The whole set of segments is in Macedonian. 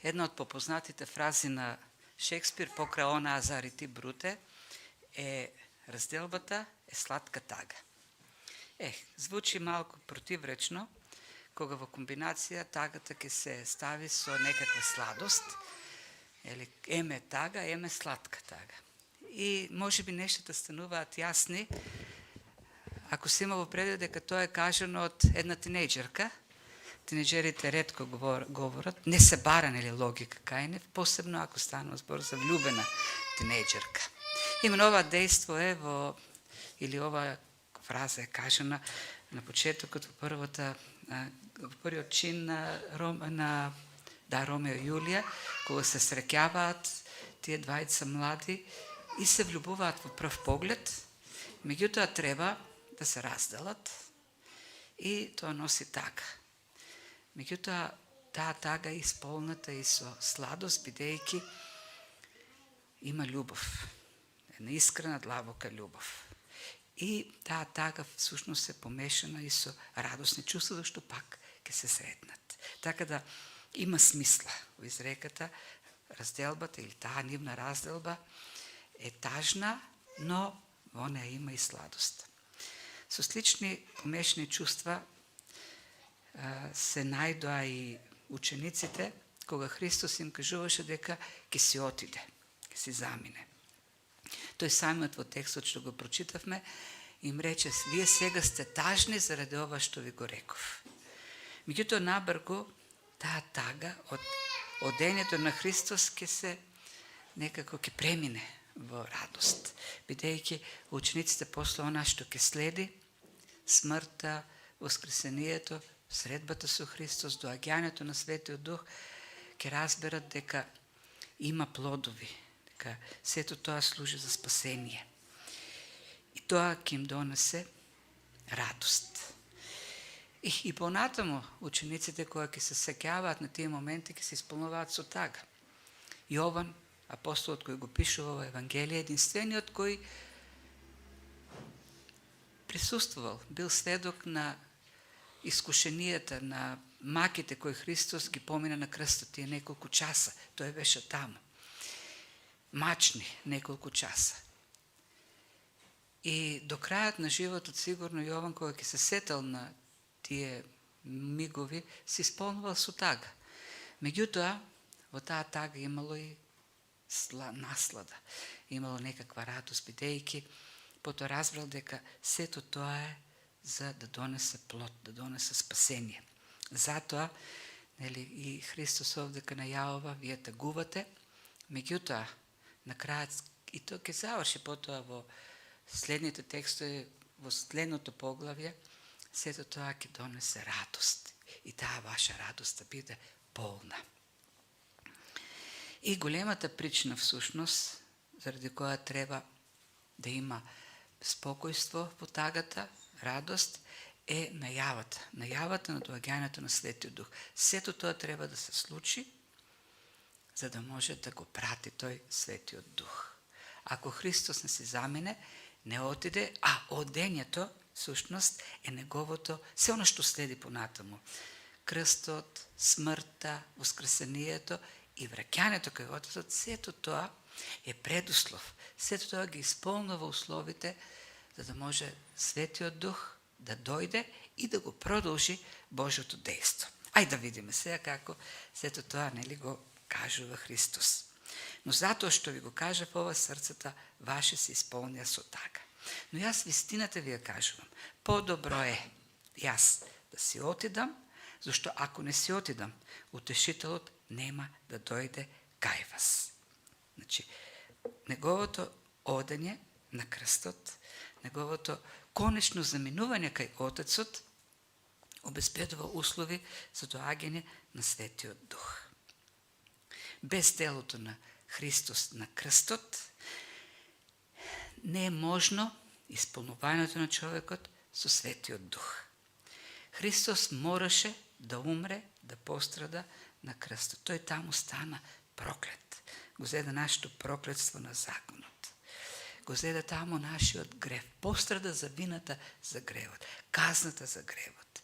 Една од попознатите фрази на Шекспир покрај она Азарити Бруте е разделбата е сладка тага. Звучи малку противречно, кога во комбинација тагата ќе се стави со некаква сладост, еме тага, еме сладка тага. И можеби нештата стануваат јасни ако се има во предвид дека тоа е кажано од една тинејџерка. Тинејџерите ретко говорат, не се бара нели логика кај нив, посебно ако станува збор за влюбена тинејџерка. Именно ова дејство е во, или ова фраза е кажана на почетокот во првиот чин на Ромео и Јулија, кога се среќаваат тие двајца млади и се влюбуваат во прв поглед, меѓутоа треба да се разделат и тоа носи тага. Меѓутоа, таа тага е исполната и со сладост, бидејќи има љубов, една искрена, длабока љубов. И таа тага всушност е помешана и со радосни чувства, зашто пак ќе се сретнат. Така да има смисла во изреката, разделбата или таа нивна разделба е тажна, но во неја има и сладост. Со слични помешани чувства се најдоа и учениците, кога Христос им кажуваше дека ќе си отиде, ќе си замине. Тој самиот во текстот што го прочитавме, им рече, вие сега сте тажни заради ова што ви го реков. Меѓутоа набргу, таа тага од одењето на Христос ќе се некако ќе премине во радост, бидејќи учениците после она што ќе следи, смртта, воскресението, средбата со Христос, доаѓањето на Светиот Дух, ќе разберат дека има плодови, дека сето тоа служи за спасение. И тоа ќе им донесе радост. И понатаму учениците кои ќе се сеќаваат на тие моменти ќе се исполнуваат со тага. Јован, апостолот кој го пишува во Евангелие, единствениот кој присуствувал, бил сведок на искушенијата, на маките кои Христос ги помина на крстот тие неколку часа. Тој беше таму. Мачни неколку часа. И до крајот на животот сигурно Јован кога ќе се сетел на тие мигови, се исполнувал со тага. Меѓутоа, во таа тага имало и наслада, имало некаква радост, бидејќи потоа разбрал дека сето тоа е за да донесе плод, да донесе спасение. Затоа, нели, и Христос овдека најавува, вие тагувате, меѓутоа, на крајот, и тоа ќе заврши потоа во следните текстови, во следното поглавје, сето тоа ќе донесе радост. И таа ваша радост да биде полна. И големата причина всушност, заради која треба да има спокојство во тагата, радост, е најавата. Најавата на доаѓањето на Светиот Дух. Сето тоа треба да се случи, за да може да го прати тој Светиот Дух. Ако Христос не се замине, не отиде, а одењето, всушност, е неговото, се оно што следи понатаму. Крстот, смртта, воскресението и враќањето кај Отецот, сето тоа е предуслов. Сето тоа ги исполнува условите за да може Светиот Дух да дојде и да го продолжи Божјото дејство. Ајде да видиме сега како сето тоа нели го кажува Христос. Но затоа што ви го кажав, ова срцата ваше се исполнија со тага. Но јас вистината ви ја кажувам, подобро е јас да си отидам, зашто ако не си отидам, утешителот нема да дојде кај вас. Значи, неговото одење на крстот, неговото конечно заминување кај Отецот, обезбедува услови за доаѓање на Светиот Дух. Без делото на Христос на крстот, не е можно исполнувањето на човекот со Светиот Дух. Христос мораше да умре, да пострада на крстот. Тој таму стана проклет. Го зеде нашето проклетство на законот. Го зеде таму нашиот грев. Пострада за вината за гревот. Казната за гревот.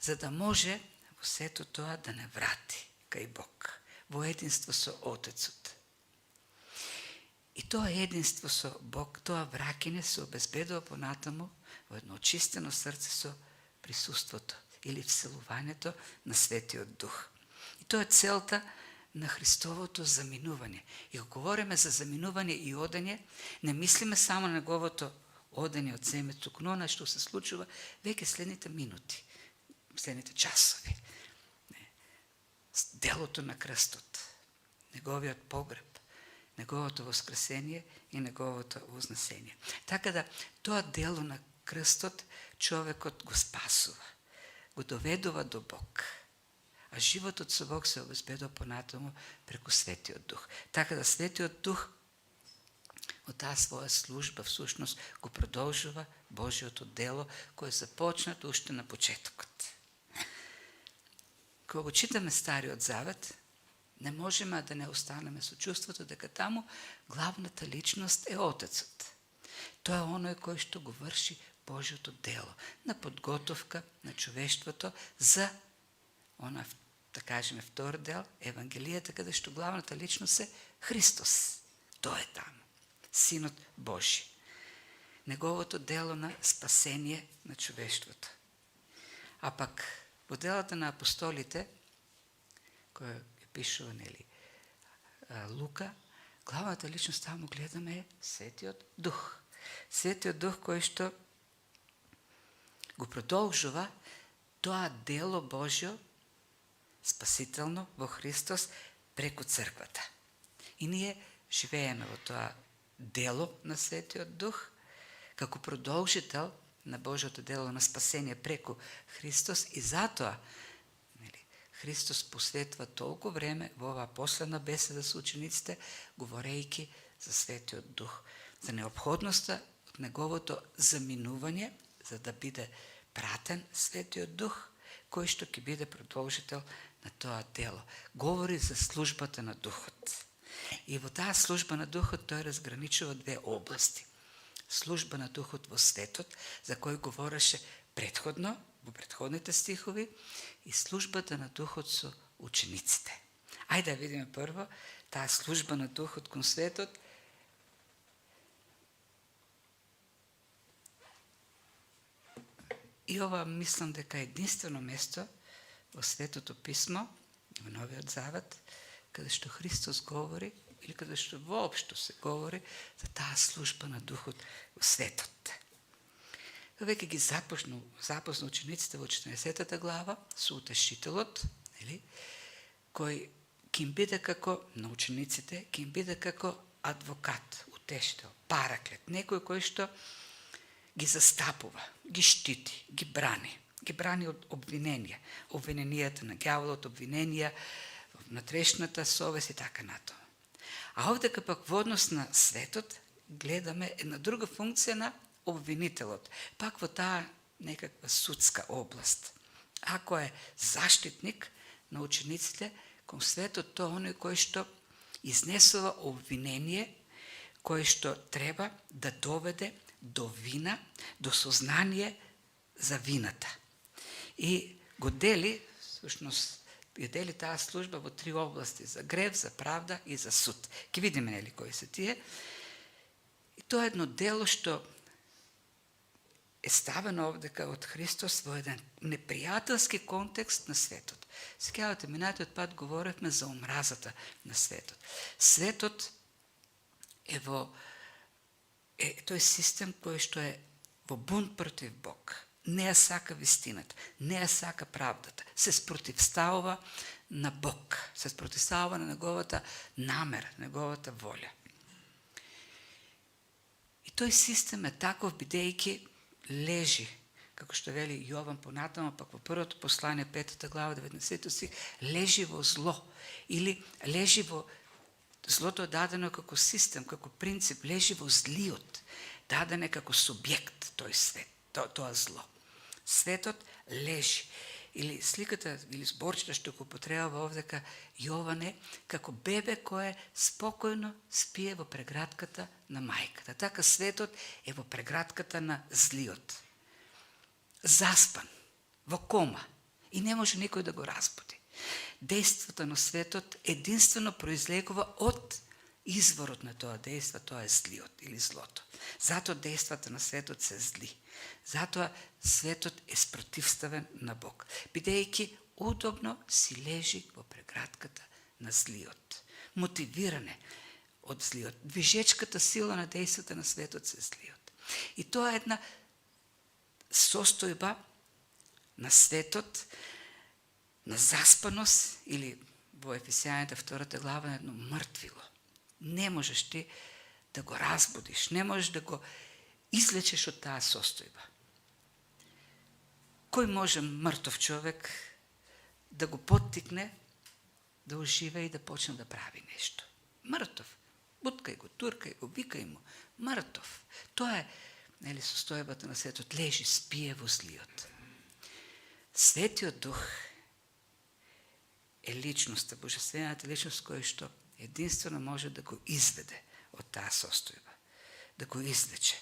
За да може во сето тоа да не врати кај Бог. во единство со Отецот. И тоа единство со Бог, тоа враќање се обезбедува понатаму во едно очистено срце со присуството или вселувањето на Светиот Дух. И тоа е целта на Христовото заминување. И кога говориме за заминување и одење, не мислиме само на неговото одење од земјата, туку она што се случува веќе следните минути, следните часови. Делото на крстот, неговиот погреб, неговото воскресение и неговото вознесение. Така да, тоа дело на крстот човекот го спасува, го доведува до Бог. А животот со Бог се обезбедува понатаму преку Светиот Дух. Така да Светиот Дух од таа своја служба всушност го продолжува Божиото дело кое започнато уште на почетокот. Кога го читаме Стариот Завет, не можеме да не останеме со чувството дека таму главната личност е Отецот. Тоа е оној кој што го врши Божиото дело на подготовка на човештвото за она, да кажеме, втор дел, Евангелијата, каде што главната личност е Христос. Тој е таму, Синот Божи. Неговото дело на спасение на човештвото. А пак, во делата на апостолите, која ги пишува, нели, Лука, главната личност таму гледаме е Светиот Дух. Светиот Дух кој што го продолжува тоа дело Божјо, спасително во Христос преку црквата. И ние живееме во тоа дело на Светиот Дух, како продолжител на Божјото дело на спасение преку Христос, и затоа Христос посветва толку време во оваа последна беседа со учениците, говорејќи за Светиот Дух, за неопходноста од неговото заминување, за да биде пратен Светиот Дух, кој што ќе биде продолжител на тоа дело. Говори за службата на Духот. И во таа служба на Духот тој разграничува две области. Служба на Духот во светот, за кој говореше претходно, во претходните стихови, и службата на Духот со учениците. Ајде да видиме прво таа служба на Духот кон светот. И ова мислам дека е единствено место во Светото Писмо, во Новиот Завет, каде што Христос говори, или каде што воопшто се говори за таа служба на Духот во светот. Веќе ги запозна учениците во 14 глава со утешителот, кој ќе им биде како на учениците, ќе им биде како адвокат, утешител, параклет, некој кој што ги застапува, ги штити, ги брани од обвиненија, обвиненијата на ѓаволот, обвиненија на трешната совест и така натаму. А овдека пак во однос на светот гледаме една друга функција на обвинителот, пак во таа некаква судска област. Ако е заштитник на учениците кон светот, тоа оној кој што изнесува обвинение, кој што треба да доведе до вина, до сознание за вината. И го дели, всушност, ја дели таа служба во три области: за грев, за правда и за суд. Ке видиме, нели, кои се тие. И тоа е едно дело што е ставено овдека од Христос во еден непријателски контекст на светот. Сеќавате, минатиот пат говоревме за омразата на светот. Светот е тој систем кој што е во бунт против Бог. Не ја сака вистината, не ја сака правдата. Се спротивставува на Бог, се спротивставува на неговата намера, неговата воља. И тој систем е таков бидејќи лежи, како што вели Јован понатаму, пак во првото послание, 5 глава, 19 стих, лежи во зло, или лежи во злото дадено како систем, како принцип, лежи во злиот, даден е како субјект тој свет, тоа зло. Светот лежи. Или сликата, или зборчето што го употребува овдека Јован е како бебе кое спокојно спие во прегратката на мајката. Така светот е во прегратката на злиот. Заспан, во кома. И не може никој да го разбуди. Дејството на светот единствено произлегува од изворот на тоа дејство, тоа е злиот или злото. Затоа дејствата на светот се зли. Затоа светот е спротивставен на Бог, бидејќи удобно си лежи во прегратката на злиот, мотивиране од злиот. Движечката сила на дејствата на светот се злиот. И тоа е една состојба на светот, на заспаност, или во Ефесијаните 2 глава, едно мртвило. Не можеш ти да го разбудиш, не можеш да го излечеш од таа состојба. Кој може мртов човек да го поттикне да оживе и да почне да прави нешто? Мртов. Буткај го, туркај го, викај му. Мртов. Тоа е состојбата на светот. Лежи, спие во злиот. Светиот Дух е личноста, божествената личност, која што единствено може да го изведе од таа состојба, да го излече,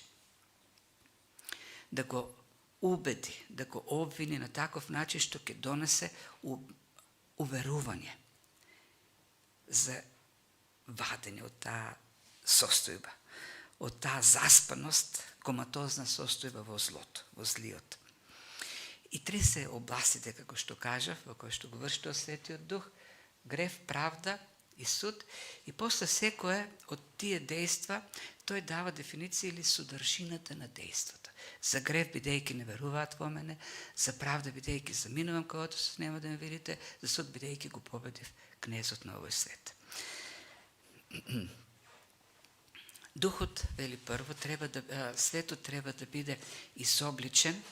да го убеди, да го обвини на таков начин што ќе донесе уверување за вадење од таа состојба, од таа заспаност, коматозна состојба во злото, во злиот. И три се областите, како што кажав, во кои што го врши Светиот Дух: грев, правда и суд. И после секое од тие дејства тој дава дефиниција или содржината на дејството. За грев, бидејќи не веруваат во мене; за правда, бидејќи заминувам кај Отецот, нема да ме видите; за суд, бидејќи го победив кнезот на овој свет. Духот, вели прво, светот треба да биде изобличен,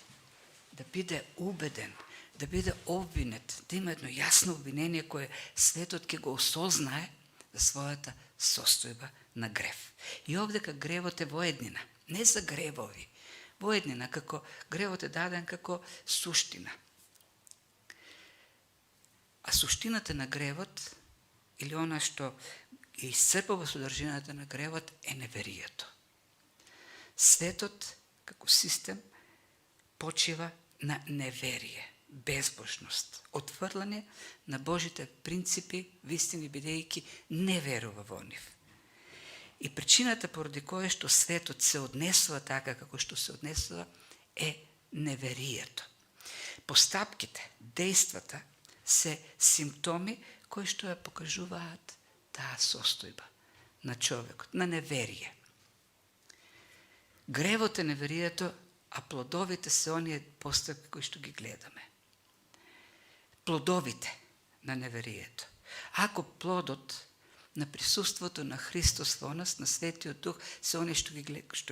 да биде убеден, да биде обвинет, да има едно јасно обвинение кое светот ќе го осознае за својата состојба на грев. И овдека гревот е воеднина, не за гревови, воеднина, како гревот е даден како суштина. А суштината на гревот, или она што ја исцрпува содржината на гревот, е неверието. Светот, како систем, почива на неверие, безбожност, отфрлање на Божите принципи, вистини, бидејќи не верува во нив. И причината поради која што светот се однесува така како што се однесува е неверието. Постапките, дејствата се симптоми кои што ја покажуваат таа состојба на човекот, на неверие. Гревот е неверието, а плодовите се оние постапки кои што ги гледаме. Плодовите на неверието. Ако плодот на присуството на Христос во нас, на Светиот Дух, се оние што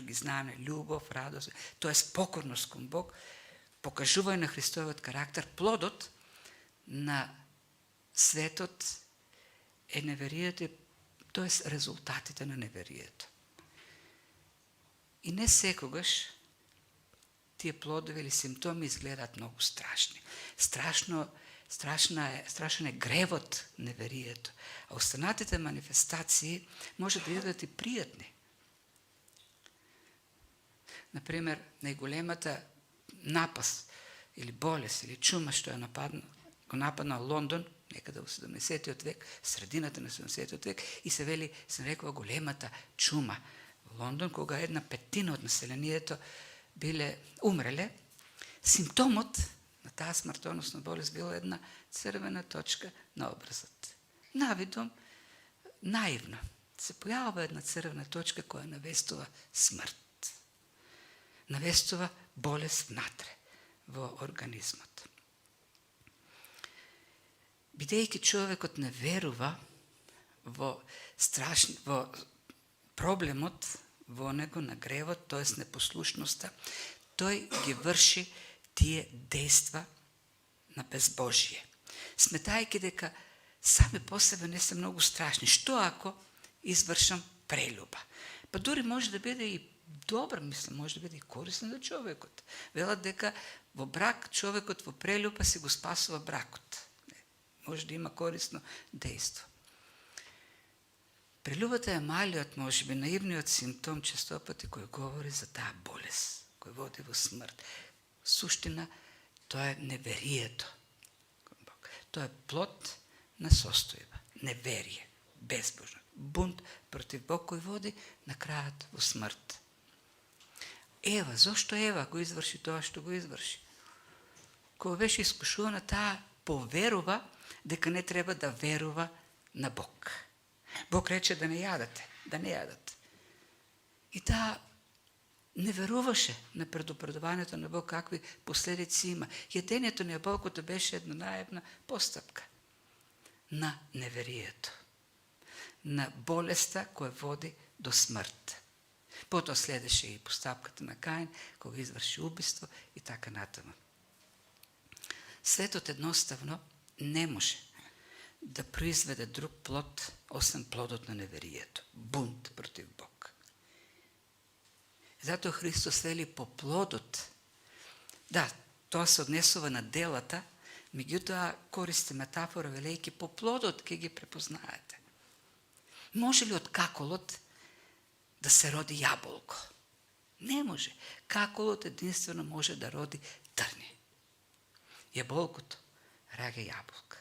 ги знаеме: љубов, радост, тоест покорност кон Бог, покажување на Христовиот карактер, плодот на светот е неверието, тоест резултатите на неверието. И не секогаш тие плодови или симптоми изгледаат многу страшни. Страшен е гревот, неверието. А останатите манифестации може да бидат и пријатни. Например, најголемата напас или болест или чума што го нападна Лондон некаде во 70-тиот век, средината на 70-тиот век, и се нарекува големата чума во Лондон, кога 1/5 од населението биле умреле. Симптомот на таа смртоносна болест била една црвена точка на образот. Навидом, наивно, се појавува една црвена точка која навестува смрт. Навестува болест внатре, во организмот. Бидејќи човекот не верува во проблемот во него на гревот, тоест непослушноста, тој ги врши тие дејства на безбожие, сметајќи дека сами по себе не се многу страшни. Што ако извршам прелюба? Па дури може да биде и добра, мислам, може да биде и корисна за човекот. Велат дека во брак човекот во прелюба си го спасува бракот. Може да има корисно дејство. Прелюбата е малиот, може би наивниот симптом честопати кој говори за таа болест, кој води во смрт. Суштина, тоа е неверието. Тоа е плод на состојба, неверие, безбожно. Бунт против Бог кој води на крајот во смрт. Ева, зошто Ева го изврши тоа што го изврши? Кога беше искушувана, таа поверува дека не треба да верува на Бог. Бог рече да не јадат. И таа не веруваше на предупредувањето на Бог какви последици има. Јадењето на јаболкото беше една најебна постапка на неверието, на болеста која води до смрт. Потоа следеше и постапката на Каин, кога изврши убиство и така натаму. Светот едноставно не може да произведе друг плод, освен плодот на неверието. Бунт против Бог. Затоа Христос вели по плодот. Да, тоа се однесува на делата, меѓутоа користи метафора велејќи по плодот ќе ги препознаете. Може ли од каколот да се роди јаболко? Не може. Каколот единствено може да роди трни. Јаболкото раѓа јаболка.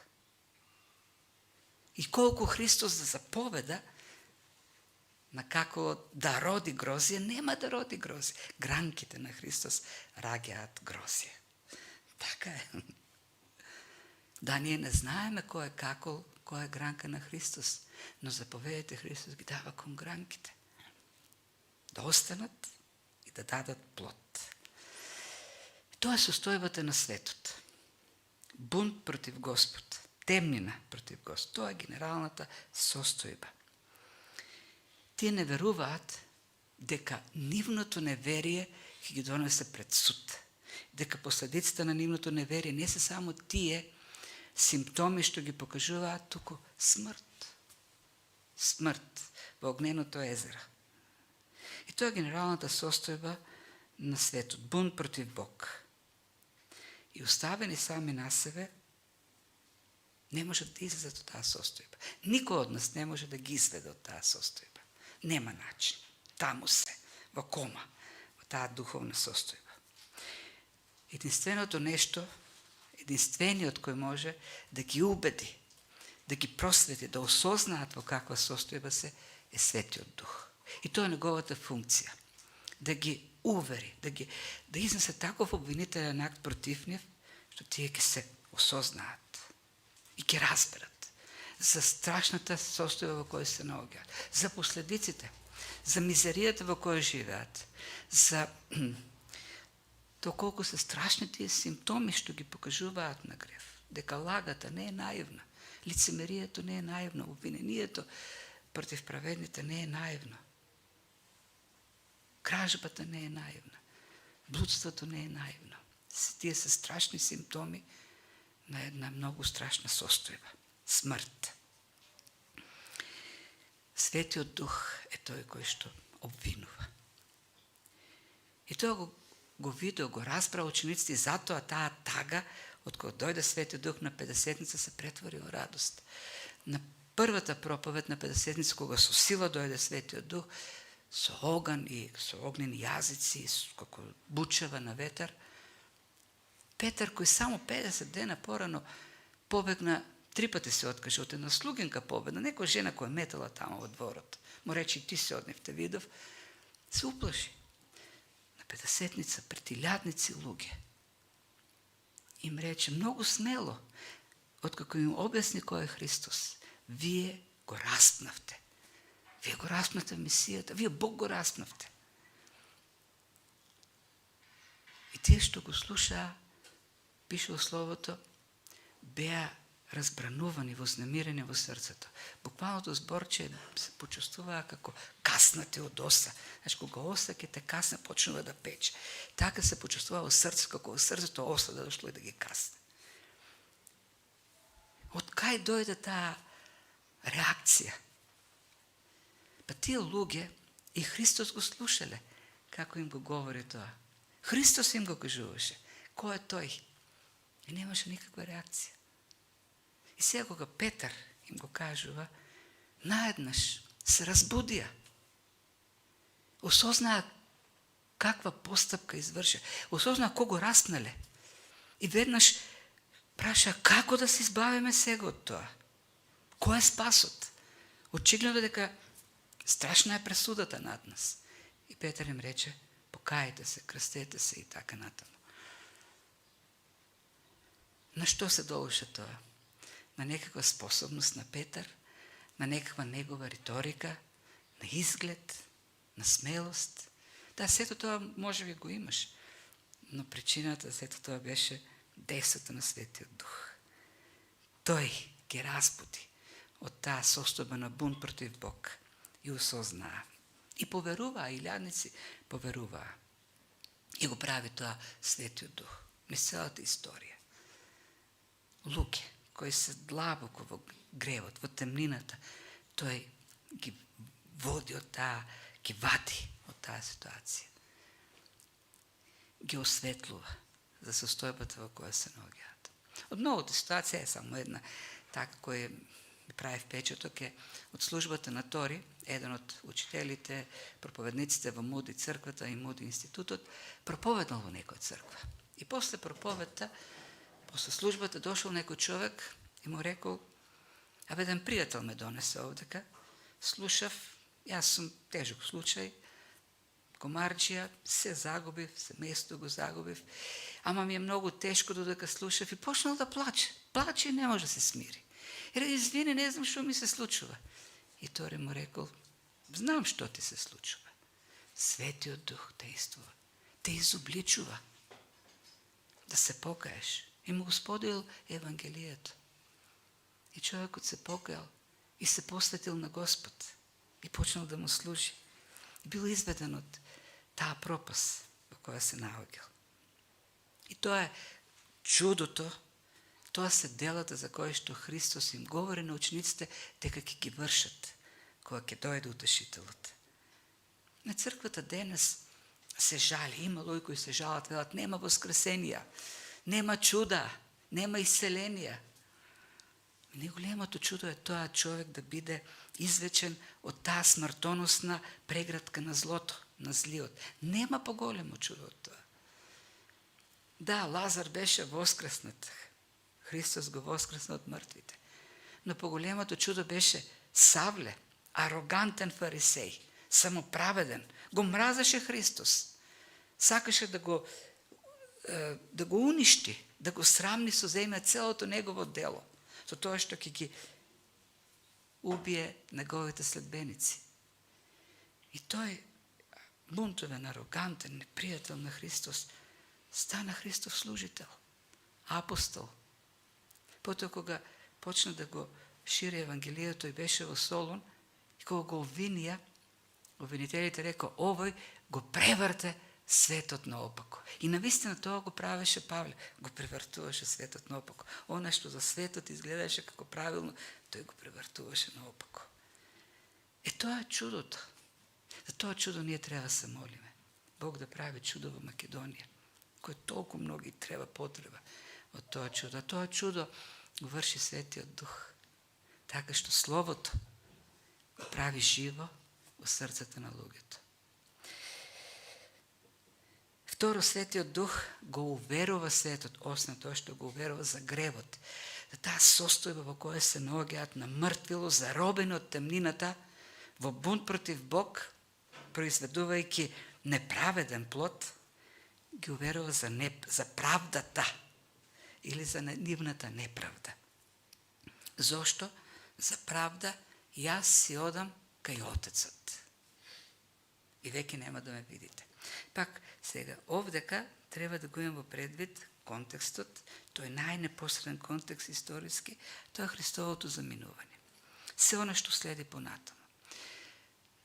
И колку Христос да заповеда на каколот да роди грозие, нема да роди грозие. Гранките на Христос раѓаат грозие. Така е. Да, ние не знаеме кој е какол, која е гранка на Христос, но заповедите Христос ги дава кон гранките. Да останат и да дадат плод. Тоа е состојбата на светот. Бунт против Господ, темнина против Господ. Тоа е генералната состојба. Тие не веруваат дека нивното неверие ќе ги донесе пред суд. Дека последиците на нивното неверие не се само тие симптоми што ги покажуваат, туку смрт. Смрт во огненото езеро. И тоа е генералната состојба на светот. Бунт против Бог. И оставени сами на себе, не можат да излезат од таа состојба. Никој од нас не може да ги изведе од таа состојба. Нема начин. Таму се, во кома, во таа духовна состојба. Единственото нешто, единствениот кој може да ги убеди, да ги просвети, да осознаат во каква состојба се, е Светиот Дух. И тоа е неговата функција. Да ги увери, да изнесе таков обвинителен акт против нив, што тие ќе се осознаат и ќе разберат за страшната состојба во која се наоѓаат, за последиците, за мизеријата во која живеат, за тоа колку се страшни тие симптоми што ги покажуваат на грев, дека лагата не е наивна, лицемерието не е наивно, обвинението против праведните не е наивно, кражбата не е наивна, блудството не е наивно. Тие се страшни симптоми на една многу страшна состојба. Смрт. Светиот Дух е тој кој што обвинува. И тоа го видео, го разбра учениците, и затоа таа тага, од која дојде Светиот Дух на Педесетница, се претвори во радост. На првата проповед на Педесетница, кога со сила дојде Светиот Дух, со оган и со огнени јазици, како бучева на ветер, Петар, кој само 50 дена порано побегна, 3 пати се откаже, од една слугинка побегна, некоја жена која метала тамо во дворот, му рече, ти се од нив те видов, се уплаши. На Педесетница, пред илјадници луѓе. Им рече, многу смело, откако им објасни кој е Христос, вие го распнавте. Вие го распнавте Месијата, вие Бог го распнавте. И тие што го слушаа, пише во Словото, беа разбранувани, вознемирени во срцето. Буквалното зборче се почувствуваа како каснати од оса. Значи, кога оса ќе те касне, почнува да пече. Така се почувствува во срцето, како во срцето оса да дошло и да ги касне. Од кај дојде таа реакција? Па тие луѓе и Христос го слушале, како им го говори тоа. Христос им го кажуваше. Кој е тој? И немаше никаква реакција. И сега кога Петар им го кажува, наеднаш се разбудија. Осознаа каква постапка изврши. Осознаа кого распнале. И веднаш праша како да се избавиме сега од тоа. Кој е спасот? Очигледно дека страшна е пресудата над нас. И Петар им рече, покајте се, крстете се и така натаму. На што се должи тоа? На некаква способност на Петар, на некаква негова риторика, на изглед, на смелост. Да, сето тоа може би го имаш, но причината за сето тоа беше действото на Светиот Дух. Тој ги разбуди од таа состојба на бунт против Бог и осознаа. И поверуваа, и илјадници поверуваа. И го прави тоа Светиот Дух. Низ целата историја. Луѓе кои се длабоко во гревот, во темнината, тој ги води од таа, ги вади од таа ситуација. Ги осветлува за состојбата во која се наоѓаат. Од многото ситуација е само една така која ми прави впечаток е од службата на Тори, еден од учителите, проповедниците во Муди црквата и Муди институтот, проповедал во некоја црква. И после проповедта, после службата дошол некој човек и му рекол, еден пријател ме донесе овдека, слушав, јас сум тежок случај, комарџија, се загубив, семејство го загубив, ама ми е многу тешко додека слушав и почнал да плаче. Плаче и не може да се смири. И реди, извини, не знам што ми се случува. И Тори му рекол, знам што ти се случува. Светиот Дух действува, те изобличува да се покаеш. И му го споделил Евангелието. И човекот се покаял и се посветил на Господ и почнал да му служи. И бил изведен од таа пропаст во која се наоѓал. И тоа е чудото, тоа се делата за кои што Христос им говори на учениците дека ќе ги вршат кога ќе дојде Утешителот. На црквата денес се жали, има луѓе кои се жалат, велат нема воскресенија, нема чуда, нема исцеленија. Неголемото чудо е тоа човек да биде извечен од таа смртоносна преградка на злото, на злиот. Нема поголемо чудо од тоа. Да, Лазар беше воскреснат. Христос го воскресна од мртвите. Но поголемото чудо беше Савле, арогантен фарисеј, самоправеден. Го мразеше Христос. Сакаше да го уништи, да го срамни со земја целото негово дело, со тоа што ќе ги убие неговите следбеници. И тој бунтовен, арогантен, непријател на Христос, стана Христов служител, апостол. Потоа кога почна да го шири Евангелието и беше во Солун, и кога го обвинија, обвинителите рекоа, овој го преврте светот наопако. И навистина тоа го правеше Павле, го превртуваше светот наопако. Она што за светот изгледаше како правилно, тој го превртуваше наопако. Тоа е чудото. За тоа чудо ние треба да се молиме. Бог да прави чудо во Македонија, кој толку многу треба потреба од тоа чудо. Тоа чудо го врши Светиот Дух, така што Словото го прави живо во срцата на луѓето. Второ, Светиот Дух го уверува светот, осна тоа што го уверува за гревот, за таа состојба во која се наоѓаат на мртвило, заробени од темнината, во бунт против Бог, произведувајќи неправеден плод, ги уверува за правдата или за нивната неправда. Зошто? За правда јас си одам кај Отецот. И веќе нема да ме видите. Пак, сега, овдека треба да го имам во предвид контекстот, тој најнепосреден контекст историски, тоа е Христовото заминување. Се она што следи понатаму.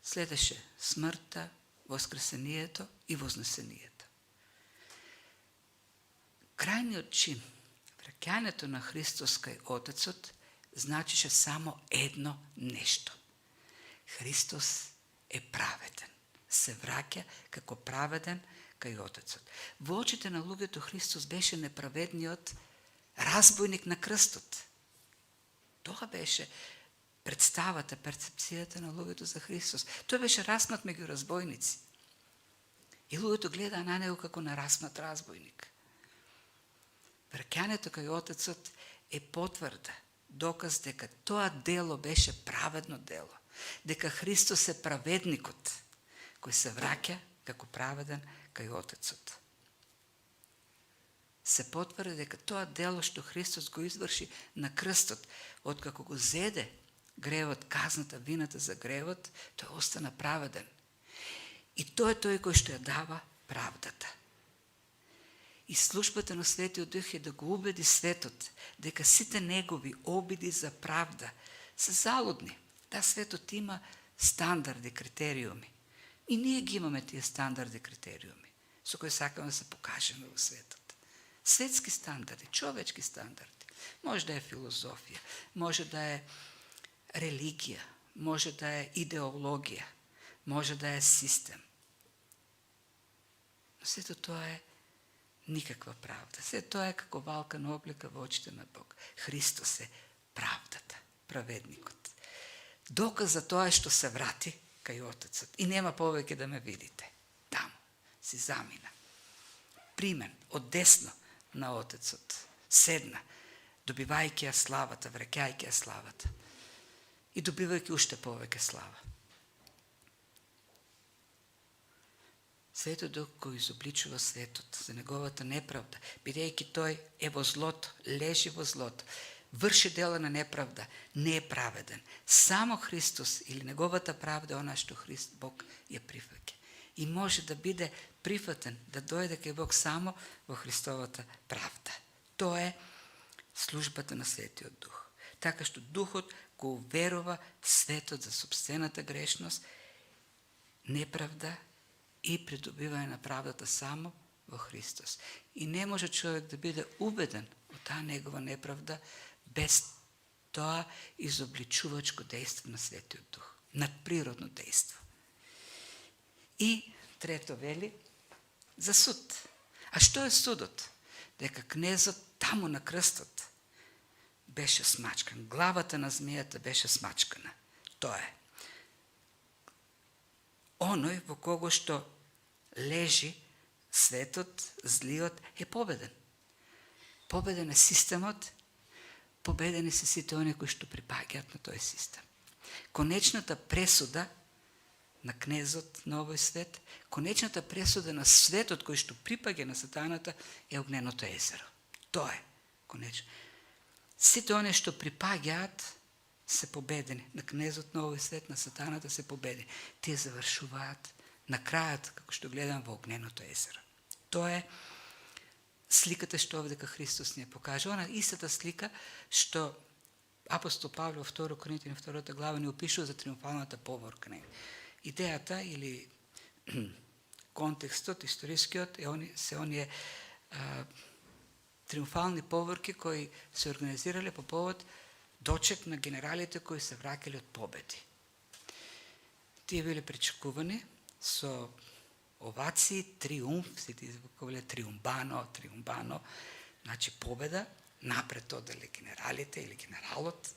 Следеше смртта, воскресението и вознесението. Крајниот чин, враќањето на Христос кај Отецот, значише само едно нешто. Христос е праведен. Се враќа како праведен кај Отецот. Во очите на луѓето Христос беше неправедниот разбойник на крстот. Тоа беше представата, перцепцијата на луѓето за Христос. Тој беше распнат меѓу разбойници. И луѓето гледаа на него како на распнат разбойник. Враќањето кај Отецот е потврда доказ дека тоа дело беше праведно дело, дека Христос е праведникот кој се враќа како праведен кај Отецот. Се потврди дека тоа дело што Христос го изврши на крстот, откако го зеде гревот, казната, вината за гревот, тој остана праведен. И тој е тој кој што ја дава правдата. И службата на Светиот Дух е да го убеди светот дека сите негови обиди за правда се залудни. Да, светот има стандарди, критериуми. И ние ги имаме тие стандарди, критериуми, со кои сакаме да се покажеме во светот. Светски стандарди, човечки стандарди. Може да е филозофија, може да е религија, може да е идеологија, може да е систем. Но сето тоа е никаква правда. Сето тоа е како валкана облека во очите на Бог. Христос е правдата, праведникот. Доказ за тоа е што се врати кај Отецот и нема повеќе да ме видите. Таму си замина. Примен од десно на Отецот. Седна, добивајќи ја славата, враќајќи ја славата. И добивајќи уште повеќе слава. Светот Дух кој изобличува светот за неговата неправда, бидејќи тој е во злото, лежи во злото, врши дела на неправда, не е праведен. Само Христос или неговата правда е она што Бог ја прифаќа. И може да биде прифатен, да дојде кај Бог само во Христовата правда. Тоа е службата на Светиот Дух. Така што Духот го уверува светот за собствената грешност, неправда и придобивање на правдата само во Христос. И не може човек да биде убеден од таа негова неправда без тоа изобличувачко дејство на Светиот Дух, надприродно дејство. И трето вели за суд. А што е судот? Дека кнезот таму на крстот беше смачкан. Главата на змијата беше смачкана. Тоа е. Оној во кого што лежи светот, злиот, е победен. Победен е системот, победени се сите оние кои што припаѓаат на тој систем. Конечната пресуда на кнезот на овој свет, конечната пресуда на светот кој што припаѓа на сатаната е огненото езеро. Тоа е конечно. Сите оние што припаѓаат се победени. На кнезот на овој свет, на сатаната се победени. Тие завршуваат на крајот, како што гледам, во огненото езеро. Тоа е сликата што овдека Христос ни ја покажа. Она истата слика што апостол Павле во 2 Коринтини 2 глава ни опишува за триумфалната поворка. Идејата или контекстот, историскиот, се оние триумфални поворки кои се организирале по повод дочек на генералите кои се враќале од победи. Тие биле причекувани со овации, триумф, сите извикувале триумбано, значи победа, напред оделе генералите или генералот,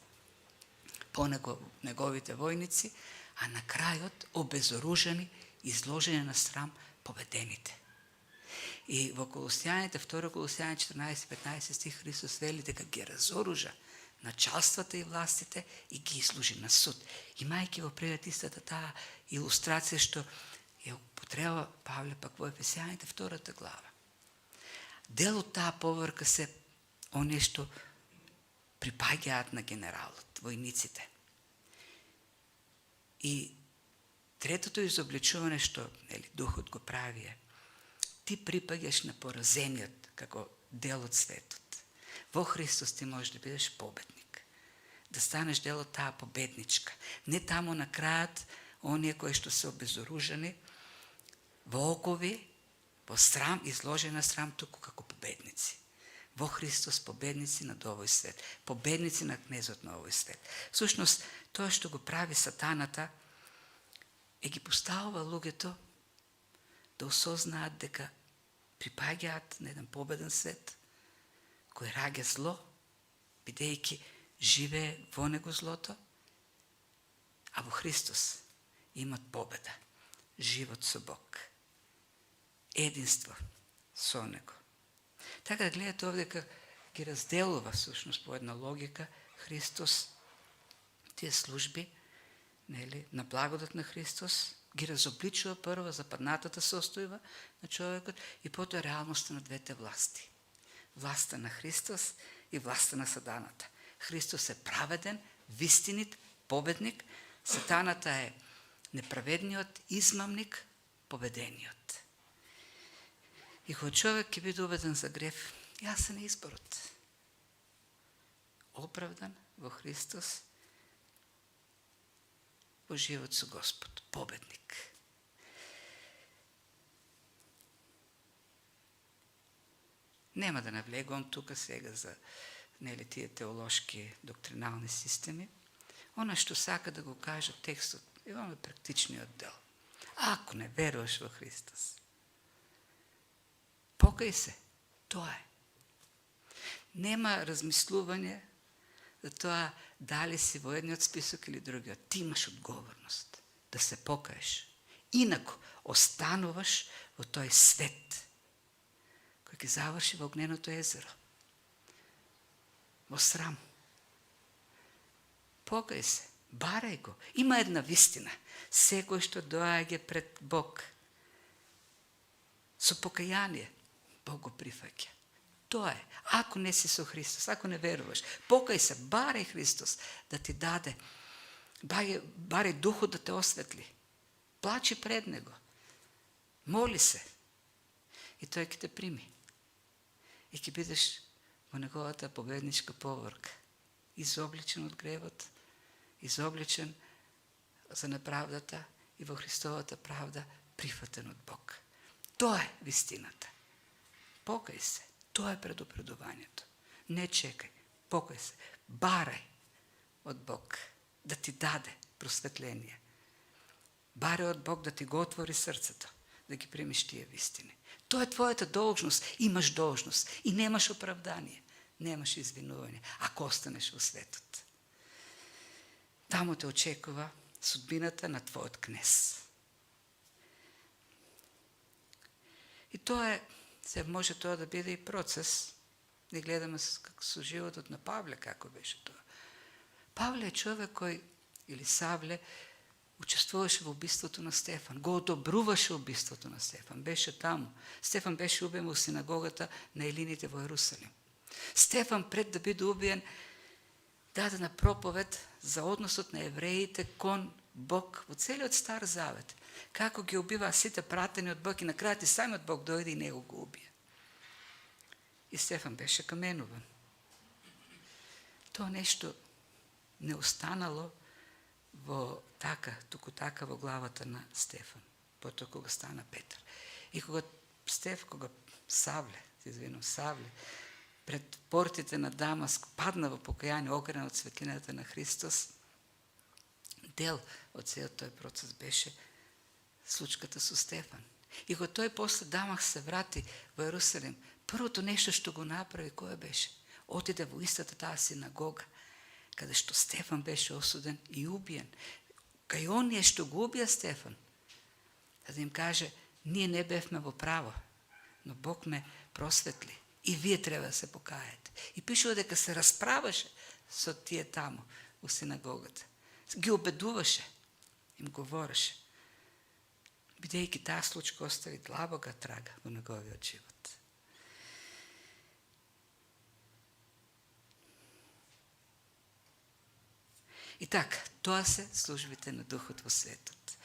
по неговите војници, а на крајот обезоружени, изложени на срам победените. И во Колосјаните, 2 Колосјани 14-15 стих Христос вели дека ги разоружа началствата и властите и ги изложи на суд. Имајќи во пред истата таа илустрација што ја употреба Павле пак во Ефесијаните 2 глава. Дел од таа поворка се оние што припаѓаат на генералот, војниците. И третото изобличување што Духот го прави е ти припаѓаш на поразениот како дел од светот. Во Христос ти можеш да бидеш победник. Да станеш дел од таа победничка. Не таму на крајот оние кои што се обезоружени во окови, во срам, изложени на срам туку како победници. Во Христос победници над овој свет, победници на кнезот на овој свет. Всушност, тоа што го прави сатаната е ги поставува луѓето да осознаат дека припаѓаат на еден победен свет кој раѓа зло, бидејќи живее во него злото, а во Христос имат победа, живот со Бог, единство со него. Така да гледате овде ги разделува всушност по една логика Христос, тие служби, нели, на благодат на Христос, ги разобличува прво западнатата состојба на човекот и потоа реалноста на двете власти. Власта на Христос и власта на сатаната. Христос е праведен, вистинит, победник, сатаната е неправедниот, измамник, победениот. И кога човек ќе биде убеден за греф, јасен е изборот. Оправдан во Христос, во живот со Господ, победник. Нема да навлегувам тука сега за нели тие теолошки доктринални системи. Она што сака да го каже текстот, имаме практичниот дел. Ако не веруваш во Христос, покај се, тоа е. Нема размислување за тоа дали си во едниот список или другиот. Ти имаш одговорност да се покаеш. Инако остануваш во тој свет кој ќе заврши во огненото езеро. Во срам. Покај се, барај го. Има една вистина. Секој што доаѓа пред Бог со покаяние, Бог го прифаќа. Тоа е. Ако не си со Христос, ако не веруваш, покај се, барај Христос да ти даде, барај Духот да те осветли. Плачи пред Него. Моли се. И Тој ќе те прими. И ќе бидеш во Неговата победничка поворка. Изобличен од гревот, изобличен за неправдата и во Христовата правда прифатен од Бог. Тоа е вистината. Покај се. Тоа е предупредувањето. Не чекај, покај се, барај од Бог да ти даде просветление. Барај од Бог да ти го отвори срцето, да ги примиш тие вистини. Тоа е твојата должност, имаш должност и немаш оправдание, немаш извинување, ако останеш во светот. Таму те очекува судбината на твојот кнез. И тоа е, се може тоа да биде и процес. Не гледаме со животот на Павле како беше тоа. Павле е човек кој, или Савле, учествуваше во убиството на Стефан. Го одобруваше убиството на Стефан. Беше таму. Стефан беше убиен во синагогата на елините во Ерусалим. Стефан пред да биде убиен даде на проповед за односот на евреите кон Бог во целиот Стар Завет. Како ги убива сите пратени од Бог и на крајот и самиот Бог дојде и него го убие. И Стефан беше каменуван. Тоа нешто не останало во така, туку така во главата на Стефан, потоа кога стана Петар. И кога Савле, пред портите на Дамаск падна во покаяние, окрена од светлината на Христос, дел од целиот тој процес беше случката со Стефан. И кога тој после Дамаск се врати во Ерусалим, првото нешто што го направи, кое беше? Отиде во истата таа синагога, каде што Стефан беше осуден и убиен. Кај оние што го убија Стефан, да им каже, ние не бевме во право, но Бог ме просветли и вие треба да се покаете. И пишува дека се расправаше со тие таму во синагогата. Ги обедуваше, им говореше, бидејќи таа случка остави длабока трага во неговиот живот. И така, тоа се службите на Духот во светот.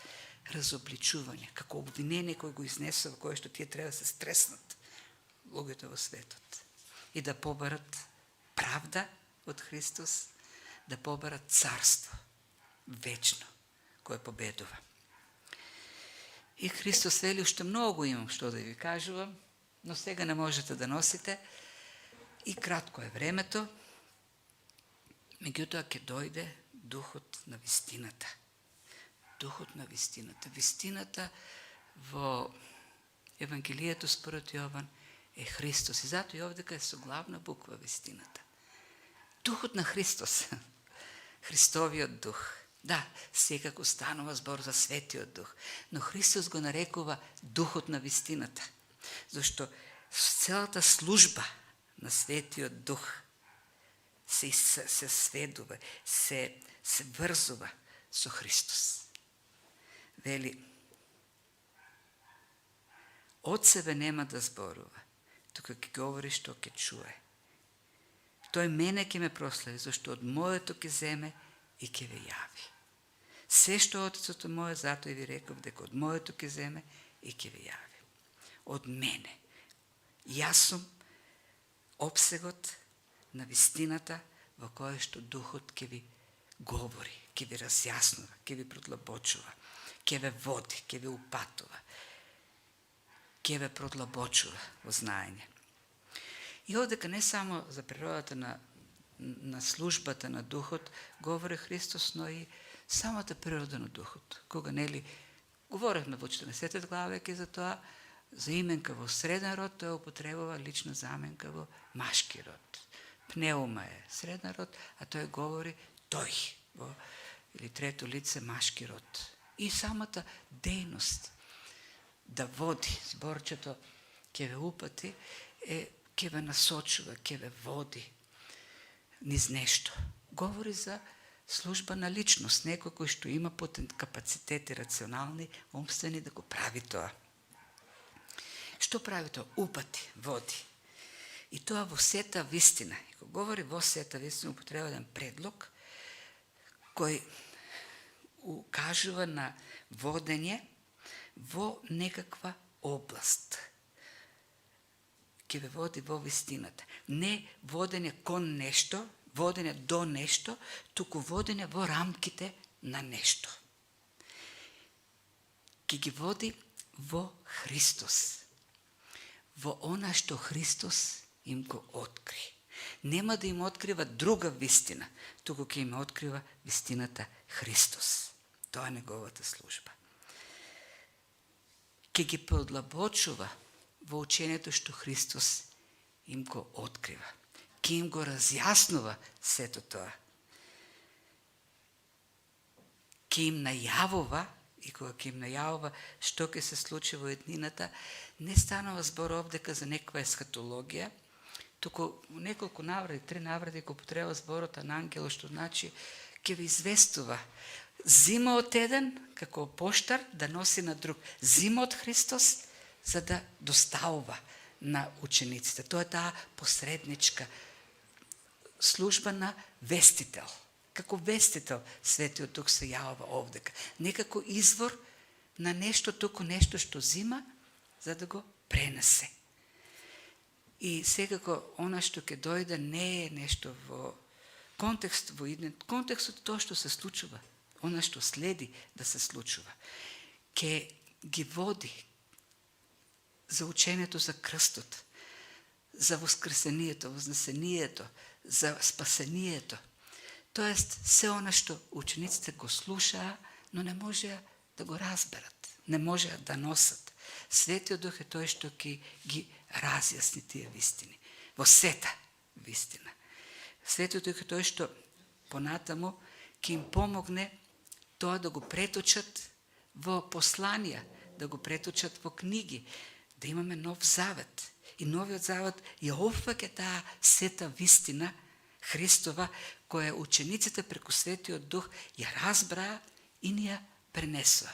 Разобличување, како обвинение кој го изнесува, кое што тие треба да се стреснат луѓето во светот. И да побарат правда од Христос, да побарат царство вечно, кое победува. И Христос вели, уште многу имам што да ви кажувам, но сега не можете да носите и кратко е времето, меѓутоа ќе дојде Духот на вистината. Духот на вистината. Вистината во Евангелието според Јован е Христос. И затоа и овдека е со главна буква вистината. Духот на Христос. Христовиот Дух. Да, секако станува збор за Светиот Дух. Но Христос го нарекува Духот на вистината. Зашто целата служба на Светиот Дух се сведува, се врзува со Христос. Вели, од себе нема да зборува, тука ќе говори што ќе чуе. Тој мене ќе ме прослави, зашто од моето ќе земе и ќе ве јави. Се што Отецот е моје, затоа и ви реков дека од моето ќе земе и ќе ве јави. Од мене. Јас сум опсегот на вистината во која што Духот ќе ви говори, ќе ви разјаснува, ќе ви продлабочува, ќе ве води, ќе ве упатува, ќе ве продлабочува во знаење. И одека не само за природата на службата на Духот говори Христос, но и самата природа на Духот. Кога нели говоревме во 14 глава ке за тоа, за именка во среден род, тој употребува лична заменка во машки род. Пнеума е среден род, а тој говори тој, во или трето лице машки род. И самата дејност да води, зборчето ќе ве упати, ќе ве насочува, ќе ве води низ нешто. Говори за служба на личност, некој кој што има капацитети рационални, умствени да го прави тоа. Што прави тоа? Упати, води. И тоа во сета вистина. И кога говори во сета вистина, употреба еден предлог кој укажува на водење во некаква област. Ке ве води во вистината. Не водење кон нешто, водење до нешто, туку водење во рамките на нешто. Ке ги води во Христос. Во она што Христос им го откри. Нема да им открива друга вистина, туку ќе им открива вистината Христос. Тоа е неговата служба. Ке ги подлабочува во учењето што Христос им го открива. Ке им го разјаснува сето тоа. Ке им најавува, и кога ќе им најавува што ќе се случи во еднината, не станува збор овдека за некаква есхатологија, туку неколку наврати, 3 наврати го употреба зборот на ангелот, што значи ќе ви известува. Зима од еден, како поштар, да носи на друг. Зима од Христос, за да доставува на учениците. Тоа е таа посредничка служба на вестител. Како вестител Светиот Дух се јавува овдека. Не како извор на нешто, туку нешто што зима, за да го пренесе. И секако она што ќе дојде не е нешто во контекст, во контекстот тоа што се случува, она што следи да се случува. Ке ги води за учењето за крстот, за воскресението, вознесението, за спасението. Тоест, се она што учениците го слушаа, но не можеа да го разберат, не можеа да носат. Светиот Дух е тој што ќе ги разјасни тие вистини. Во сета вистина. Светиот Дух е тој што понатаму ќе им помогне тоа да го преточат во посланија, да го преточат во книги, да имаме нов завет. И новиот завет ја опфаќа таа сета вистина Христова, која учениците преку Светиот Дух ја разбраа и ни ја пренесоа.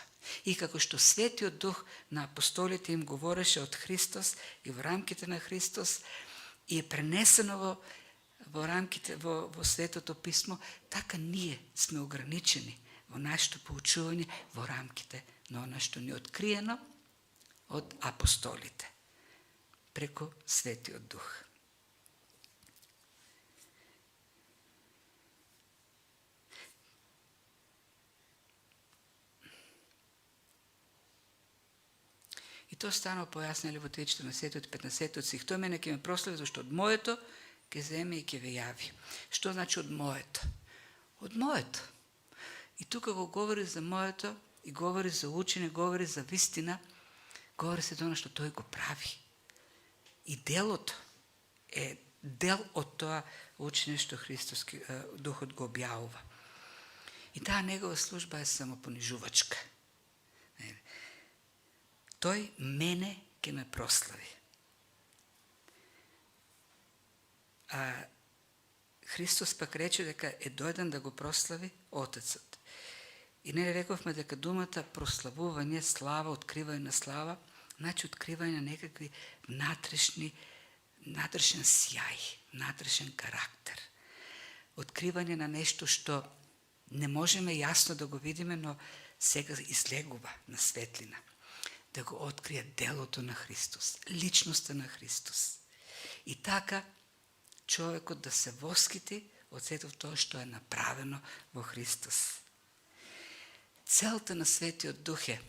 И како што Светиот Дух на апостолите им говореше од Христос и во рамките на Христос и е пренесено во рамките во Светото писмо, така ние сме ограничени во нашето поучување во рамките на она што ни е откриено од апостолите преку Светиот Дух. И тоа станува појаснели во 14 и 15 стих. Тој мене ќе ме прослави, зашто од моето ќе земе и ќе ве јави. Што значи од моето? Од моето. И тука го говори за моето, и говори за учење, говори за вистина, говори се тоа што тој го прави. И делото е дел од тоа учење што Христос Духот го објавува. И таа негова служба е самопонижувачка. Тој мене ќе ме прослави. Христос пак рече дека е дојден да го прослави Отецот. И не рековме дека думата прославување, слава, откривање на слава, значи откривање на некакви внатрешен сјај, внатрешен карактер. Откривање на нешто што не можеме јасно да го видиме, но сега излегува на светлина. Да го открие делото на Христос, личноста на Христос. И така човекот да се воскити од сето тоа што е направено во Христос. Целта на Светиот Дух е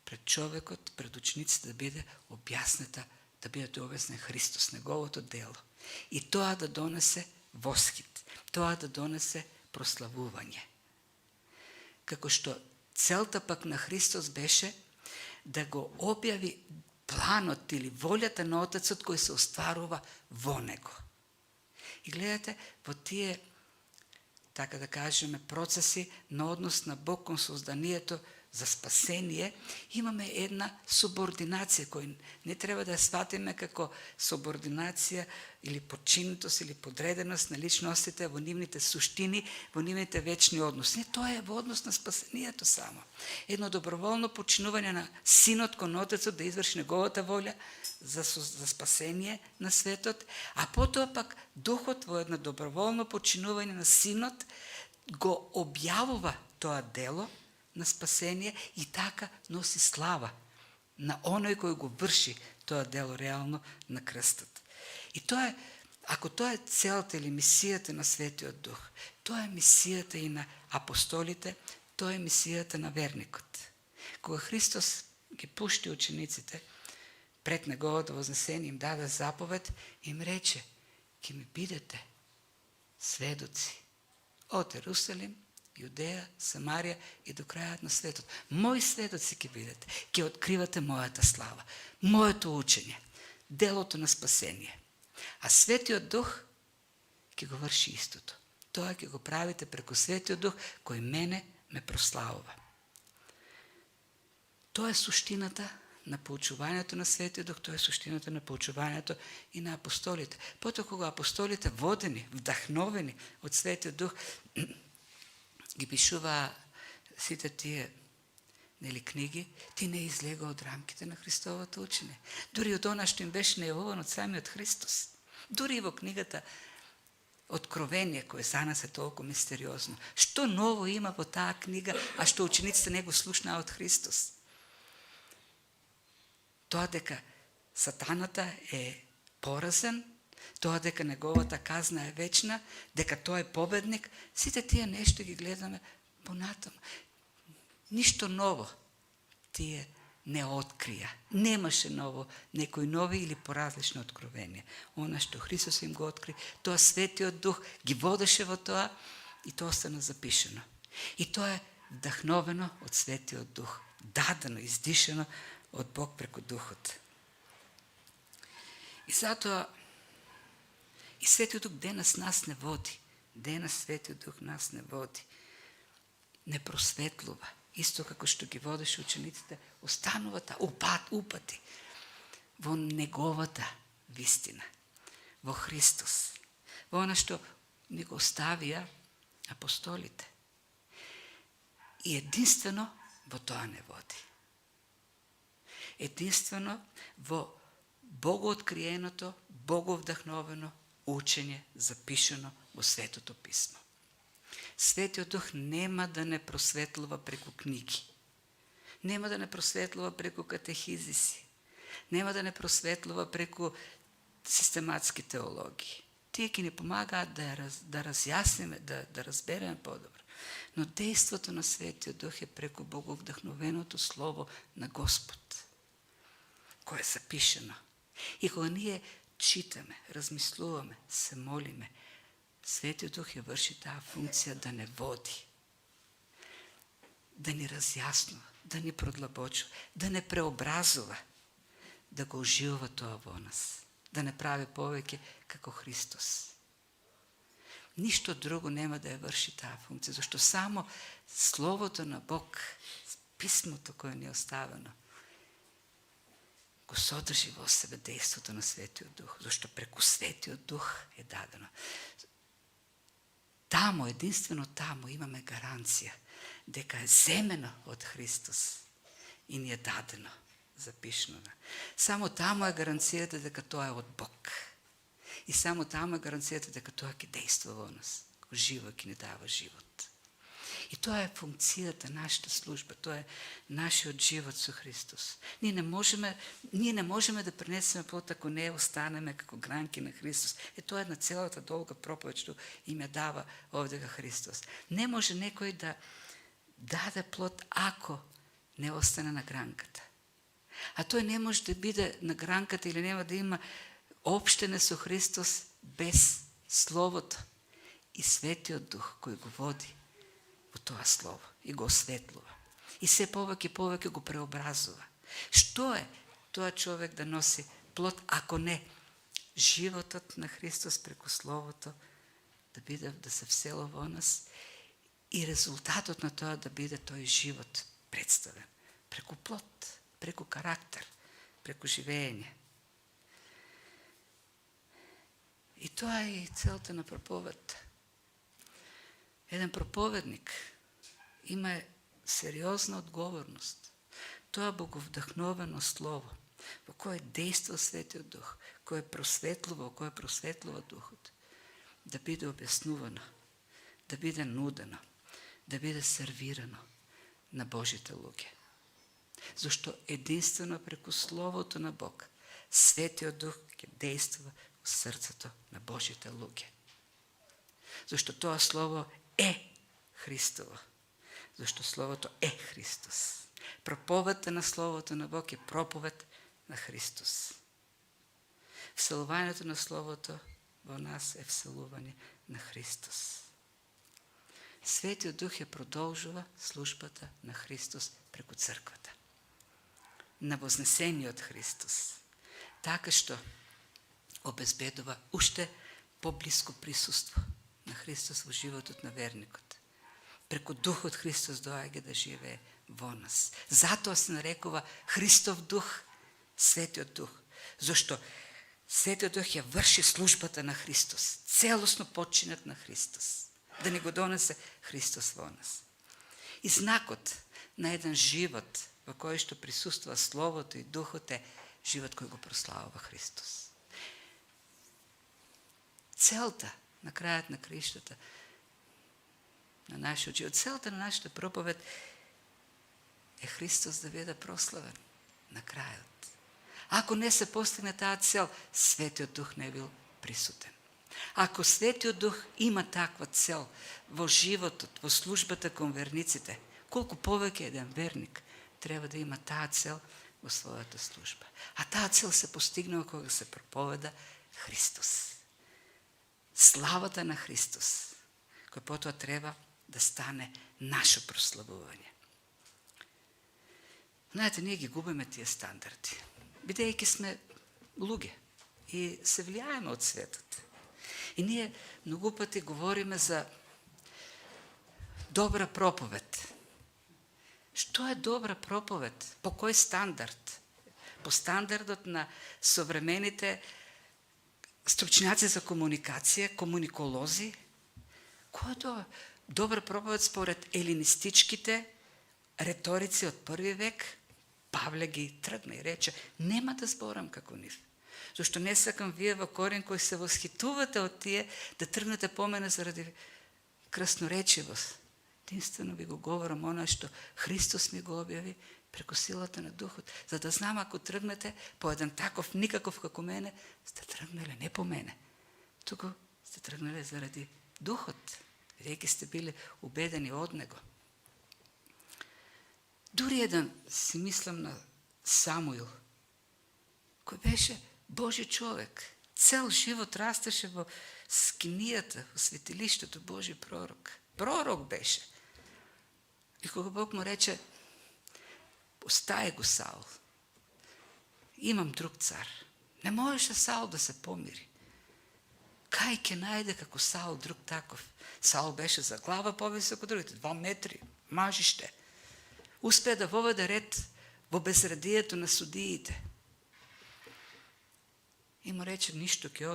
пред човекот, пред учениците да биде објаснета, да биде објаснен Христос, неговото дело. И тоа да донесе воскит, тоа да донесе прославување. Како што целта пак на Христос беше да го објави планот или волјата на Отецот кој се остварува во Него. И гледате, во тие, така да кажеме, процеси на однос на Бог кон созданието за спасение, имаме една субординација која не треба да ја сватиме како субординација или подчинетост или подреденост на личностите во нивните суштини, во нивните вечни односи. Не, тоа е во однос на спасението само. Едно доброволно подчинување на Синот кон Отецот да изврши неговата волја за спасение на светот, а потоа пак Духот во едно доброволно подчинување на Синот го објавува тоа дело на спасение и така носи слава на оној кој го врши тоа дело реално на крстот. И тоа е, ако тоа е целта или мисијата на Светиот Дух, тоа е мисијата и на апостолите, тоа е мисијата на верникот. Кога Христос ги пушти учениците пред неговото вознесение, им даде заповед, им рече: ќе ми бидете сведоци од Ерусалим, Јудеја, Самарија и до крајот на светот. Мои сведоци ќе бидете, ќе откривате мојата слава, моето учење, делото на спасение. А Светиот Дух ќе го врши истото. Тоа ќе го правите преку Светиот Дух кој мене ме прославува. Тоа е суштината на поучувањето на Светиот Дух, тоа е суштината на поучувањето и на апостолите. Потоа кога апостолите водени, вдахновени од Светиот Дух, ги пишуваа сите тие книги, ти не излега од рамките на Христовото учење. Дури од она што им беше најавувано од самиот Христос. Дури и во книгата Откровение, кое за нас е толку мистериозно. Што ново има во таа книга, а што учениците не го слушнаа од Христос? Тоа дека сатаната е поразен, тоа дека неговата казна е вечна, дека тој е победник, сите тие нешто ги гледаме понатаму. Ништо ново тие не открија. Немаше ново, некои нови или поразлични откровенија. Она што Христос им го откри, тоа Светиот Дух ги водеше во тоа и тоа остана запишено. И тоа е вдахновено од Светиот Дух, дадено, издишено од Бог преку Духот. И затоа и Светиот Дух денес нас не води. Денес Светиот Дух нас не води. Не просветлува. Исто како што ги водеше учениците, останувата упати во неговата вистина, во Христос, во она што ни го оставија апостолите. И единствено во тоа не води. Единствено во богооткриеното, боговдахновено учење запишено во Светото Писмо. Светиот Дух нема да не просветлува преку книги. Нема да не просветлува преку катехизиси. Нема да не просветлува преку систематски теологии. Тие ќе ни помагаат да разјасниме, да разбереме подобро. Но дејството на Светиот Дух е преку боговдахновеното Слово на Господ, кое е запишено. И кога ние читаме, размислуваме, се молиме, Светиот Дух ја врши таа функција да не води, да ни разјаснува, да ни продлабочува, да не преобразува, да го оживува тоа во нас, да не прави повеќе како Христос. Ништо друго нема да ја врши таа функција, зашто само Словото на Бог, Писмото кое ни е оставено, го содржи во себе дејството на Светиот Дух, зашто преку Светиот Дух е дадено. Тамо, единствено тамо имаме гаранција дека е земено од Христос и ни е дадено, запишнено. Само тамо е гаранцијата дека тоа е од Бог. И само тамо е гаранцијата дека тоа ќе действува во нас, како живот ќе ни дава живот. И тоа е функцијата, нашата служба, тоа е нашиот живот со Христос. Ние не можеме да пренесеме плод ако не останеме како гранки на Христос. Тоа е една целата долга проповед што им ја дава овдека Христос. Не може некој да даде плод ако не остане на гранката. А тој не може да биде на гранката или нема да има општене со Христос без Словото и Светиот Дух кој го води во тоа Слово и го осветлува. И се повеќе го преобразува. Што е тоа човек да носи плод, ако не животот на Христос преку Словото да се всела во нас и резултатот на тоа да биде тој живот представен преку плод, преку карактер, преку живење. И тоа е и целта на проповедта. Еден проповедник има сериозна одговорност. Тоа боговдахновено слово, во кое действа Светиот Дух, кое просветлува Духот, да биде објаснувано, да биде нудено, да биде сервирано на Божите луѓе. Зашто единствено преку Словото на Бог, Светиот Дух ќе действа во срцето на Божите луѓе. Зашто тоа Слово е Христово. Зашто Словото е Христос. Проповедта на Словото на Бог е проповед на Христос. Вселувањето на Словото во нас е вселување на Христос. Светиот Дух ја продолжува службата на Христос преку црквата. На вознесениот Христос. Така што обезбедува уште поблиско присуство на Христос во животот на верникот. Преку Духот Христос доаѓа да живее во нас. Затоа се нарекува Христов Дух, Светиот Дух. Зашто Светиот Дух ја врши службата на Христос, целосно подчинет на Христос, да ни го донесе Христос во нас. И знакот на еден живот во кој што присуствува Словото и Духот е живот кој го прославува Христос. Целта на крајот на краиштата на нашиот живот, целта на нашата проповед е Христос да биде прославен на крајот. Ако не се постигне таа цел, Светиот Дух не бил присутен. Ако Светиот Дух има таква цел во животот, во службата кон верниците, колку повеќе еден верник треба да има таа цел во својата служба. А таа цел се постигнува кога се проповеда Христос. Славата на Христос, кој потоа треба да стане наше прославување. Знаете, ние ги губиме тие стандарди, бидејќи сме луѓе и се влијаеме од светот. И ние многу пати говориме за добра проповед. Што е добра проповед? По кој стандард? По стандардот на современите стручњаци за комуникација, комуниколози? Кој е тоа? Добра проповед според елинистичките реторици од први век? Павле ги тргна и рече, нема да зборам како нив. Зашто не сакам вие во Корин кои се восхитувате од тие да тргнете по мене заради красноречивост. Единствено ви го говорам она што Христос ми го објави преку силата на Духот, за да знам ако тргнете по еден таков никаков како мене, сте тргнале не по мене, туку сте тргнале заради Духот, бидејќи сте били убедени од Него. Дури еден, си мислам на Самуил, кој беше Божи човек, цел живот растеше во скинијата, во светилиштето, Божи пророк. Пророк беше. И кога Бог му рече, остави го Саул, имам друг цар. Не можеше Саул да се помири. Кај ќе најде како Саул друг таков? Саул беше за глава повисок од другите, 2 метри, мажиште. Успеа да воведе ред во безредието на судиите. И му рече, ништо, ќе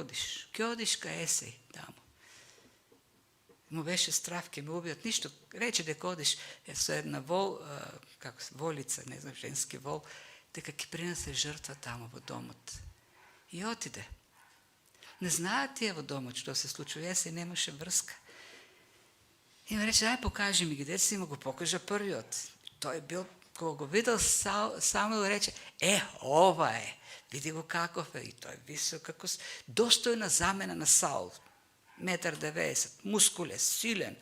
одиш кај Есеј, дамо. Му беше страв, ке ме убијат, ништо. Рече дека одиш со една волица, не знам, женски вол, дека ќе принесе жртва таму во домот. И отиде. Не знаат тие во домот што се случува, јас и немаше врска. И ме рече, ај покажи ми ги, деца има го покажа првиот. Тој бил, кога го видел Самуил, рече, ова е, види го каков е, и тој висок, како достојна замена на Саул. 1,90 м, мускуле, силен,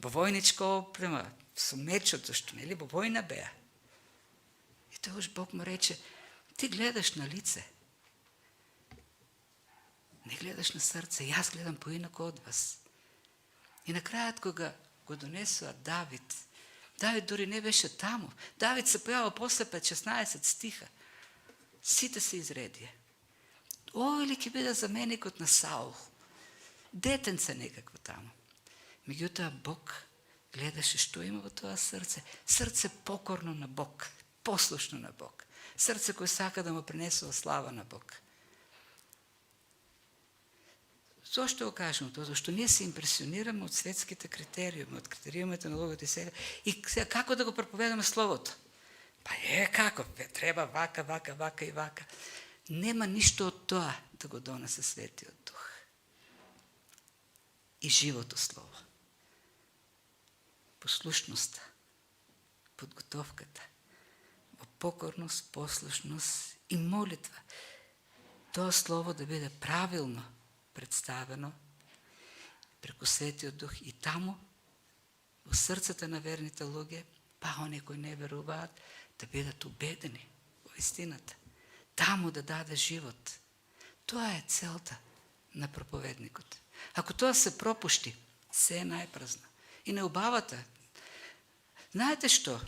во војничка опрема, со мечот, зашто нели во војна беа. И тогаш Бог му рече, ти гледаш на лице, не гледаш на срце, јас гледам поинако од вас. И на крајот кога го донесува Давид дури не беше таму. Давид се појавил после 5-16 стиха. Сите се изредија. Овој ли ќе биде заменикот на Саул? Детенце некакво таму. Меѓутоа Бог гледаше што има во тоа срце. Срце покорно на Бог, послушно на Бог. Срце кој сака да му принесува слава на Бог. Зошто го кажам тоа? Зашто ние се импресионираме од светските критериуми, од критериумите на луѓето и сега. И сега како да го проповедаме Словото? Па како? Треба вака и вака. Нема ништо од тоа да го донесе Светиот Дух. И живото Слово. Послушноста, подготовката, во покорност, послушност и молитва. Тоа Слово да биде правилно представено преку Светиот Дух и таму, во срцата на верните луѓе, па оние кои не веруваат, да бидат убедени во истината. Таму да даде живот. Тоа е целта на проповедникот. Ако тоа се пропушти, се е најпразно. И неубавата. Знаете што?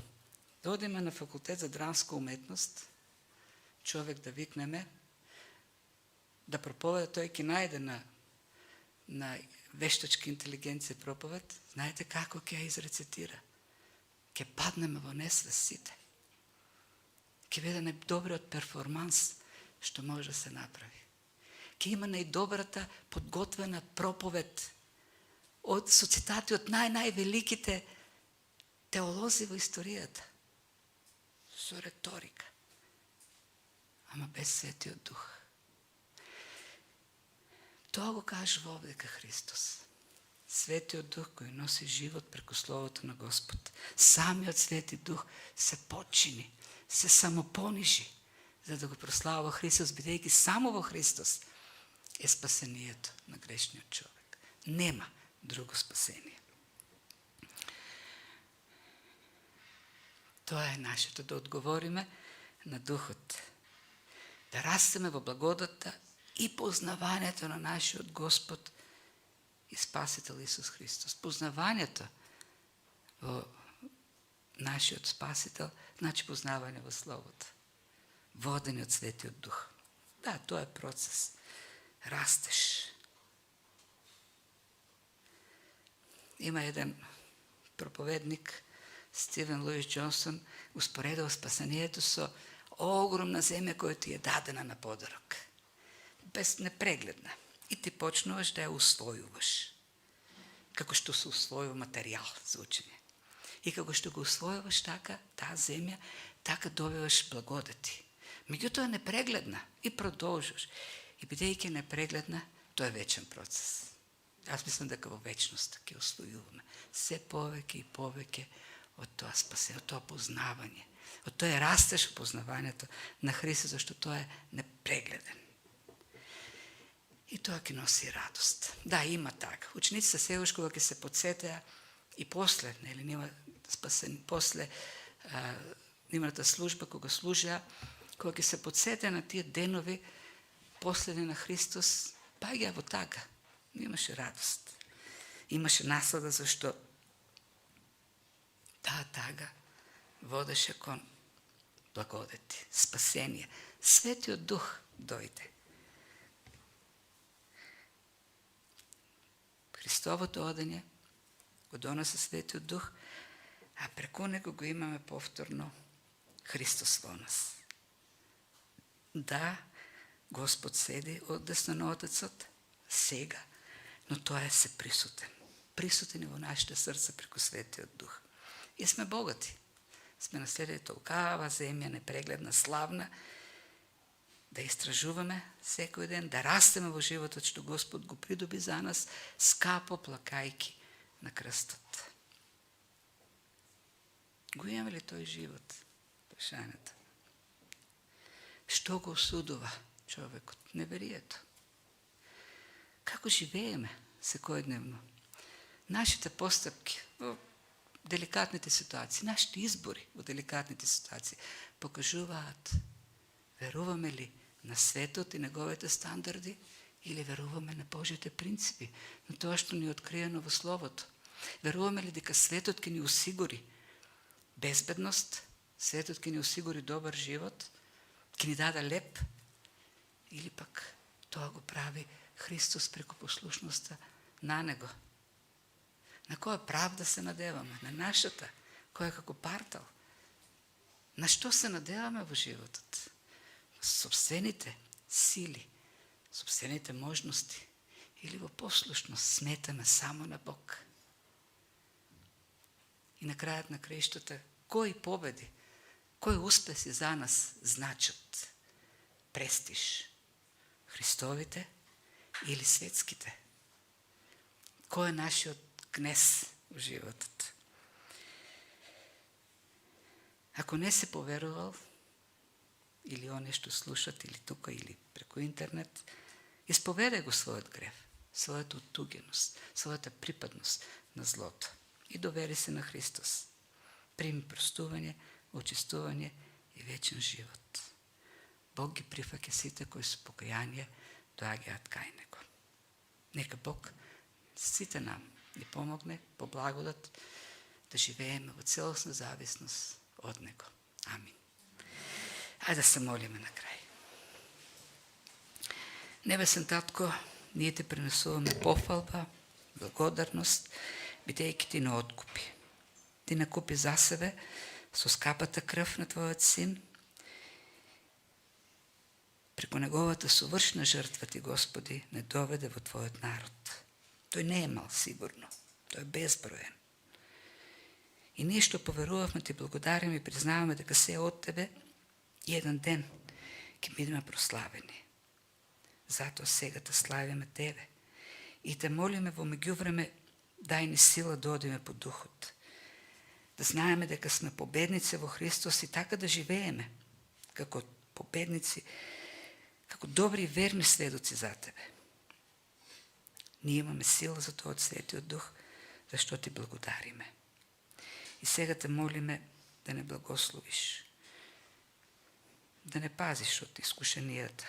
Да одиме на факултет за драмска уметност, човек да викнеме, да проповеда, тој ќе најде на вештачка интелигенција проповед, знаете како ќе ја изрецитира? Ќе паднеме во несвест сите. Ќе биде најдобриот перформанс што може да се направи. Ќе има најдобрата подготвена проповед со цитати од највеликите теолози во историјата. Со реторика. Ама без Светиот Дух. Тоа го кажува овдека Христос. Светиот Дух кој носи живот преку Словото на Господ. Самиот Свети Дух се почини, се самопонижи, за да го прославува Христос, бидејќи само во Христос е спасението на грешниот човек. Нема друго спасение. Тоа е нашето, да одговориме на Духот. Да растеме во благодата и познавањето на нашиот Господ и Спасител Исус Христос. Познавањето во нашиот Спасител, значи познавање во Словото. Водени од Светиот Дух. Да, тоа е процес. Растеш. Има еден проповедник, Стивен Луис Джонсон, успоредува спасението со огромна земја која ти е дадена на подарок. Без непрегледна. И ти почнуваш да ја усвојуваш. Како што се усвојува материјал за учење. И како што го усвојуваш така, таа земја, така добиваш благодати. Меѓутоа непрегледна и продолжуваш. И бидејќи непрегледна, тоа е вечен процес. Јас мислам дека во вечноста ќе усвојуваме се повеќе и повеќе од тоа спасение, од тоа познавање. Од тоа растеш во познавањето на Христа, зашто тоа е непрегледен. И тоа ќе носи радост. Да, има така. Учениците сегаш кога ќе се подсетеа и после, нели, нема спасен, после нивната служба кога служеа, кога ќе се подсетеа на тие денови последни на Христос, паѓа во тага. Имаше радост. Имаше наслада зашто таа тага водеше кон благодати, спасение. Светиот Дух дојде. Христовото одење го донесе Светиот Дух, а преку него го имаме повторно Христос во нас. Да, Господ седи од десно на Отецот, сега, но тој е се присутен. Присутен е во нашите срца преку Светиот Дух. И сме богати. Сме наследили толкава земја, непрегледна, славна, да истражуваме секој ден, да растеме во животот што Господ го придоби за нас, скапо плакајки на крстот. Го имаме ли тој живот? Прашањето. Што го осудува човекот? Неверието. Како живееме секојдневно? Нашите постапки во деликатните ситуации, нашите избори во деликатните ситуации покажуваат веруваме ли на светот и неговите стандарди или веруваме на Божите принципи, на тоа што ни е откриено во Словото. Веруваме ли дека светот ќе ни осигури безбедност, светот ќе ни осигури добар живот, ќе ни даде леп, или пак тоа го прави Христос преку послушноста на Него. На која правда се надеваме? На нашата, која е како партал. На што се надеваме во животот? Собствените сили, собствените можности, или во послушност сметаме само на Бог. И на крајот на краиштата, кои победи, кои успеси за нас значат престиж? Христовите или светските? Кој е нашиот кнез во животот? Ако не се поверувал, или он нешто слушат, или тука, или преку интернет, исповедај го својот грев, својата оттугеност, својата припадност на злото и довери се на Христос. Прими простување, очистување и вечен живот. Бог ги прифаќа сите кои со покаяние доаѓаат кај Него. Нека Бог сите нам ни помогне по благодат да живееме во целосна зависност од Него. Амин. Ајде да се молиме на крај. Небесен Татко, ние те пренесуваме пофалба, благодарност, бидејќи ти не откупи. Ти накупи за себе со скапата крв на Твојот Син. Преку неговата совршна жртва ти, Господи, не доведе во Твојот народ. Тој не е мал сигурно, тој е безброен. И ние што поверувавме ти благодариме и признаваме дека се од Тебе и еден ден ќе бидеме прославени. Затоа сега те славиме Тебе и те молиме во меѓувреме дај ни сила да одиме по духот. Да знаеме дека сме победници во Христос и така да живееме како победници, како добри и верни сведоци за Тебе. Ние имаме сила за тоа од Светиот Дух, зашто ти благодариме. И сега те молиме да не благословиш, да не пазиш од искушенијата,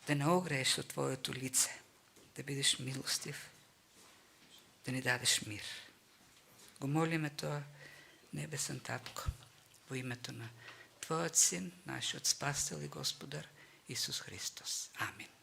да не огрееш од Твоето лице, да бидеш милостив, да ни дадеш мир. Го молиме тоа, небесен Татко, во името на Твојот Син, нашиот Спасител и Господар, Исус Христос. Амин.